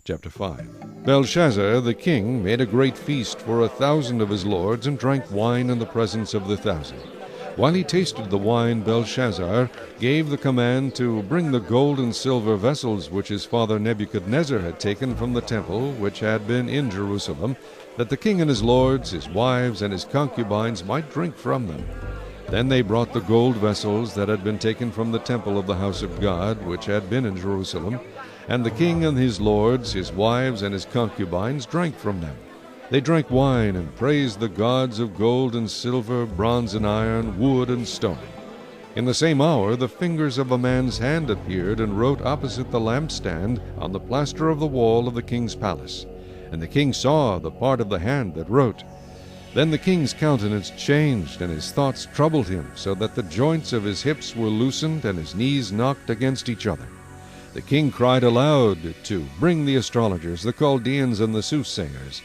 Chapter 5. Belshazzar the king made a great feast for 1,000 of his lords, and drank wine in the presence of the 1,000. While he tasted the wine, Belshazzar gave the command to bring the gold and silver vessels which his father Nebuchadnezzar had taken from the temple which had been in Jerusalem, that the king and his lords, his wives, and his concubines might drink from them. Then they brought the gold vessels that had been taken from the temple of the house of God, which had been in Jerusalem, and the king and his lords, his wives, and his concubines drank from them. They drank wine and praised the gods of gold and silver, bronze and iron, wood and stone. In the same hour the fingers of a man's hand appeared and wrote opposite the lampstand on the plaster of the wall of the king's palace. And the king saw the part of the hand that wrote. Then the king's countenance changed, and his thoughts troubled him, so that the joints of his hips were loosened, and his knees knocked against each other. The king cried aloud to bring the astrologers, the Chaldeans, and the soothsayers.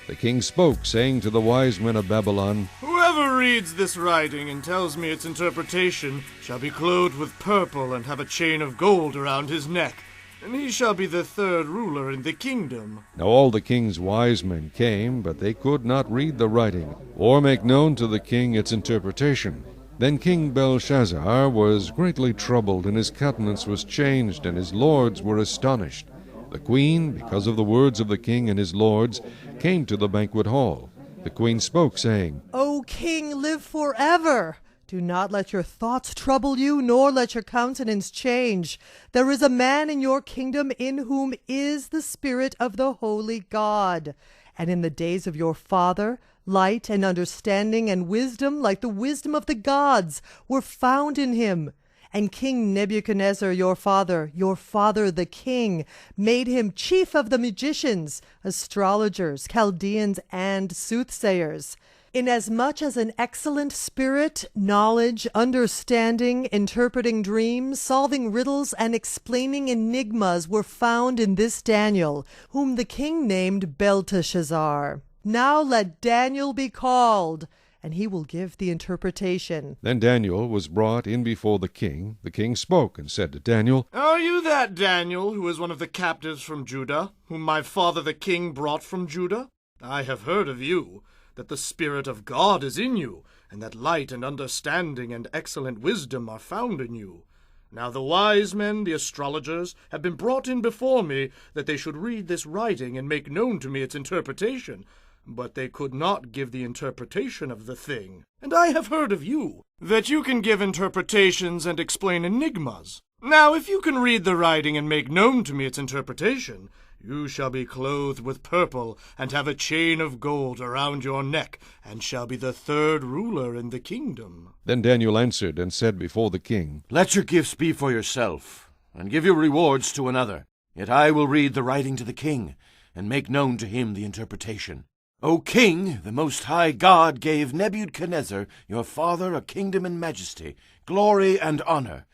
The king spoke, saying to the wise men of Babylon, Whoever reads this writing and tells me its interpretation shall be clothed with purple and have a chain of gold around his neck, and he shall be the third ruler in the kingdom. Now all the king's wise men came, but they could not read the writing, or make known to the king its interpretation. Then King Belshazzar was greatly troubled, and his countenance was changed, and his lords were astonished. The queen, because of the words of the king and his lords, came to the banquet hall. The queen spoke, saying, O king, live forever! Do not let your thoughts trouble you, nor let your countenance change. There is a man in your kingdom in whom is the Spirit of the holy God. And in the days of your father, light and understanding and wisdom, like the wisdom of the gods, were found in him. And King Nebuchadnezzar your father the king, made him chief of the magicians, astrologers, Chaldeans, and soothsayers. Inasmuch as an excellent spirit, knowledge, understanding, interpreting dreams, solving riddles, and explaining enigmas were found in this Daniel, whom the king named Belteshazzar. Now let Daniel be called, and he will give the interpretation. Then Daniel was brought in before the king. The king spoke and said to Daniel, Are you that Daniel, who is one of the captives from Judah, whom my father the king brought from Judah? I have heard of you, that the Spirit of God is in you, and that light and understanding and excellent wisdom are found in you. Now the wise men, the astrologers, have been brought in before me, that they should read this writing and make known to me its interpretation. But they could not give the interpretation of the thing. And I have heard of you, that you can give interpretations and explain enigmas. Now if you can read the writing and make known to me its interpretation, you shall be clothed with purple, and have a chain of gold around your neck, and shall be the third ruler in the kingdom. Then Daniel answered and said before the king, Let your gifts be for yourself, and give your rewards to another. Yet I will read the writing to the king, and make known to him the interpretation. O king, the Most High God gave Nebuchadnezzar, your father, a kingdom and majesty, glory and honor.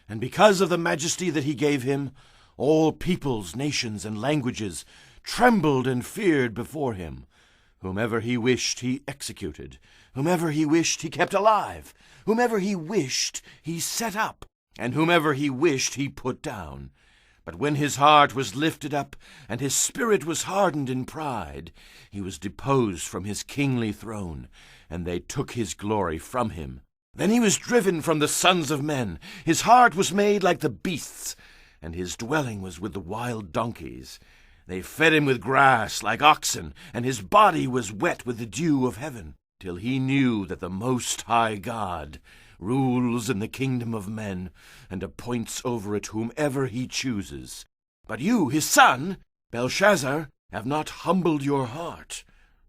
And because of the majesty that he gave him, all peoples, nations, and languages trembled and feared before him. Whomever he wished he executed, whomever he wished he kept alive, whomever he wished he set up, and whomever he wished he put down. But when his heart was lifted up, and his spirit was hardened in pride, he was deposed from his kingly throne, and they took his glory from him. Then he was driven from the sons of men, his heart was made like the beasts, and his dwelling was with the wild donkeys. They fed him with grass like oxen, and his body was wet with the dew of heaven, till he knew that the Most High God rules in the kingdom of men, and appoints over it whomever he chooses. But you, his son, Belshazzar, have not humbled your heart,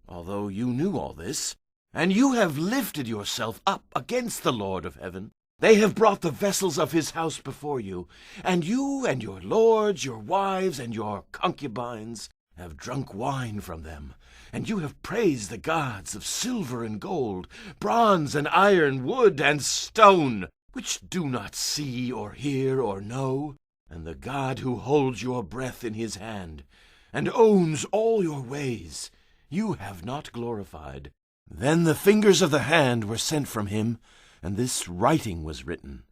although you knew all this, and you have lifted yourself up against the Lord of heaven. They have brought the vessels of his house before you, and you and your lords, your wives, and your concubines have drunk wine from them, and you have praised the gods of silver and gold, bronze and iron, wood and stone, which do not see or hear or know, and the God who holds your breath in his hand, and owns all your ways, you have not glorified. Then the fingers of the hand were sent from him, and this writing was written.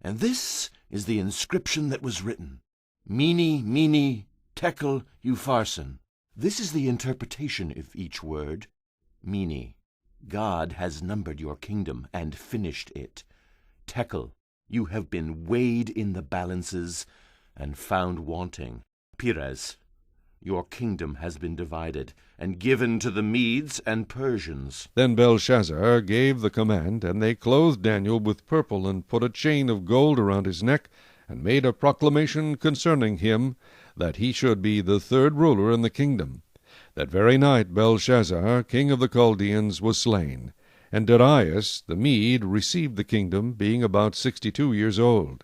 And this is the inscription that was written: Mene, Mene, Tekel Upharsin. This is the interpretation of each word. Mene, God has numbered your kingdom and finished it. Tekel, you have been weighed in the balances and found wanting. Peres, your kingdom has been divided and given to the Medes and Persians. Then Belshazzar gave the command, and they clothed Daniel with purple, and put a chain of gold around his neck, and made a proclamation concerning him, that he should be the third ruler in the kingdom. That very night Belshazzar, king of the Chaldeans, was slain, and Darius the Mede received the kingdom, being about 62 years old.